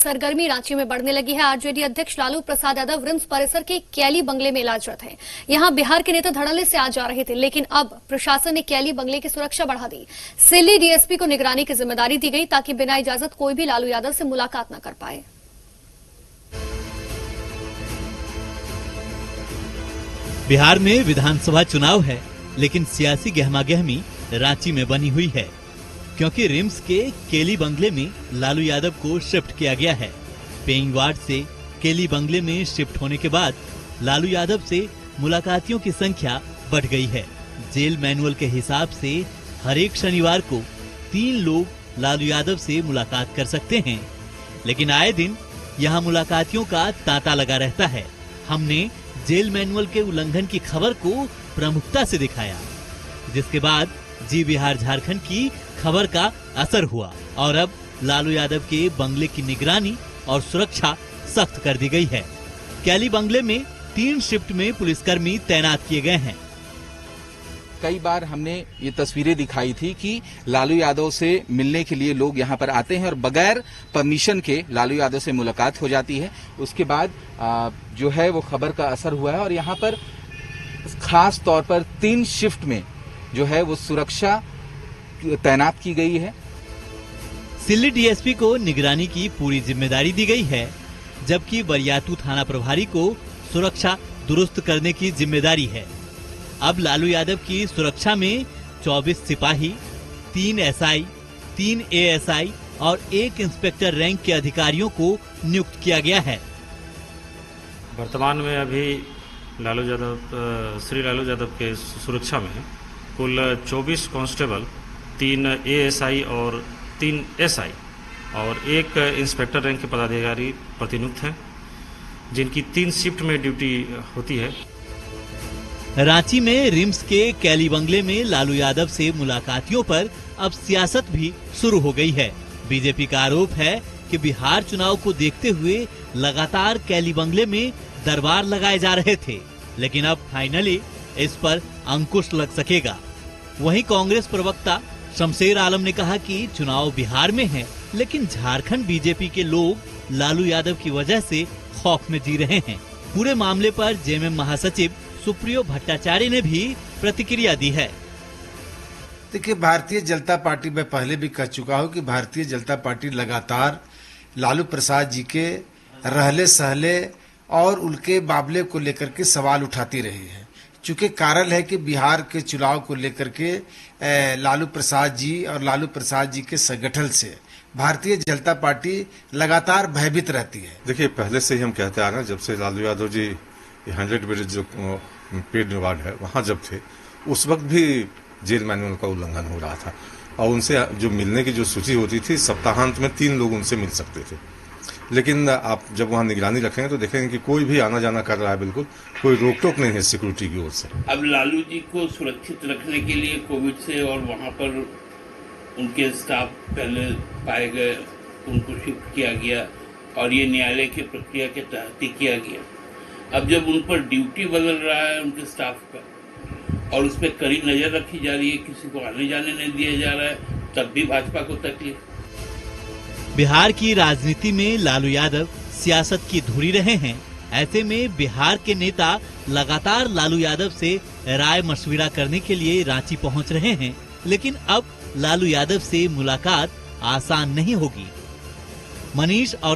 सरगर्मी रांची में बढ़ने लगी है। आरजेडी अध्यक्ष लालू प्रसाद यादव रिम्स परिसर के कैली बंगले में इलाजरत हैं। यहां बिहार के नेता धड़ल्ले से आ जा रहे थे, लेकिन अब प्रशासन ने कैली बंगले की सुरक्षा बढ़ा दी। सिल्ली डीएसपी को निगरानी की जिम्मेदारी दी गई ताकि बिना इजाजत कोई भी लालू यादव से मुलाकात न कर पाए। बिहार में विधानसभा चुनाव है, लेकिन सियासी गहमागहमी रांची में बनी हुई है, क्योंकि रिम्स के केली बंगले में लालू यादव को शिफ्ट किया गया है। पेइंग वार्ड से केली बंगले में शिफ्ट होने के बाद लालू यादव से मुलाकातियों की संख्या बढ़ गई है। जेल मैनुअल के हिसाब से हर एक शनिवार को 3 लोग लालू यादव से मुलाकात कर सकते हैं, लेकिन आए दिन यहाँ मुलाकातियों का तांता लगा रहता है। हमने जेल मैनुअल के उल्लंघन की खबर को प्रमुखता से दिखाया, जिसके बाद जी बिहार झारखंड की खबर का असर हुआ और अब लालू यादव के बंगले की निगरानी और सुरक्षा सख्त कर दी गई है। कैली बंगले में 3 शिफ्ट में पुलिसकर्मी तैनात किए गए हैं। कई बार हमने ये तस्वीरें दिखाई थी कि लालू यादव से मिलने के लिए लोग यहाँ पर आते हैं और बगैर परमिशन के लालू यादव से मुलाकात हो जाती है। उसके बाद जो है वो खबर का असर हुआ है और यहाँ पर खास तौर पर 3 शिफ्ट में जो है वो सुरक्षा तैनात की गई है। सिल्ली डीएसपी को निगरानी की पूरी जिम्मेदारी दी गई है, जबकि बरियातू थाना प्रभारी को सुरक्षा दुरुस्त करने की जिम्मेदारी है। अब लालू यादव की सुरक्षा में 24 सिपाही, 3 एसआई, 3 एएसआई और 1 इंस्पेक्टर रैंक के अधिकारियों को नियुक्त किया गया है। वर्तमान में अभी श्री लालू यादव के सुरक्षा में कुल 24 कांस्टेबल, 3 एएसआई और 3 एसआई और 1 इंस्पेक्टर रैंक के पदाधिकारी प्रतिनियुक्त हैं, जिनकी 3 शिफ्ट में ड्यूटी होती है। रांची में रिम्स के कैली बंगले में लालू यादव से मुलाकातियों पर अब सियासत भी शुरू हो गई है। बीजेपी का आरोप है कि बिहार चुनाव को देखते हुए लगातार कैली बंगले में दरबार लगाए जा रहे थे, लेकिन अब फाइनली इस पर अंकुश लग सकेगा। वहीं कांग्रेस प्रवक्ता शमशेर आलम ने कहा कि चुनाव बिहार में है, लेकिन झारखंड बीजेपी के लोग लालू यादव की वजह से खौफ में जी रहे हैं। पूरे मामले पर जेएमएम महासचिव सुप्रियो भट्टाचार्य ने भी प्रतिक्रिया दी है। देखिए, भारतीय जनता पार्टी में पहले भी कह चुका हूं कि भारतीय जनता पार्टी लगातार लालू प्रसाद जी के रहले सहले और उनके मामले को लेकर के सवाल उठाती रही है। चूंकि कारण है कि बिहार के चुनाव को लेकर के लालू प्रसाद जी और लालू प्रसाद जी के संगठन से भारतीय जनता पार्टी लगातार भयभीत रहती है। देखिए, पहले से ही हम कहते आ रहे हैं, जब से लालू यादव जी 100 बेड जो पेड वार्ड है वहां जब थे, उस वक्त भी जेल मैनुअल का उल्लंघन हो रहा था और उनसे जो मिलने की जो सूची होती थी, सप्ताहांत में 3 लोग उनसे मिल सकते थे। लेकिन आप जब वहाँ निगरानी रखेंगे तो देखेंगे कि कोई भी आना जाना कर रहा है, बिल्कुल कोई रोक टोक नहीं है सिक्योरिटी की ओर से। अब लालू जी को सुरक्षित रखने के लिए कोविड से और वहाँ पर उनके स्टाफ पहले पाए गए, उनको शिफ्ट किया गया और ये न्यायालय की प्रक्रिया के तहत ही किया गया। अब जब उन पर ड्यूटी बदल रहा है उनके स्टाफ का और उस पर कड़ी नजर रखी जा रही है, किसी को आने जाने नहीं दिया जा रहा है, तब भी भाजपा को तकलीफ। बिहार की राजनीति में लालू यादव सियासत की धुरी रहे हैं। ऐसे में बिहार के नेता लगातार लालू यादव से राय मशविरा करने के लिए रांची पहुंच रहे हैं, लेकिन अब लालू यादव से मुलाकात आसान नहीं होगी। मनीष और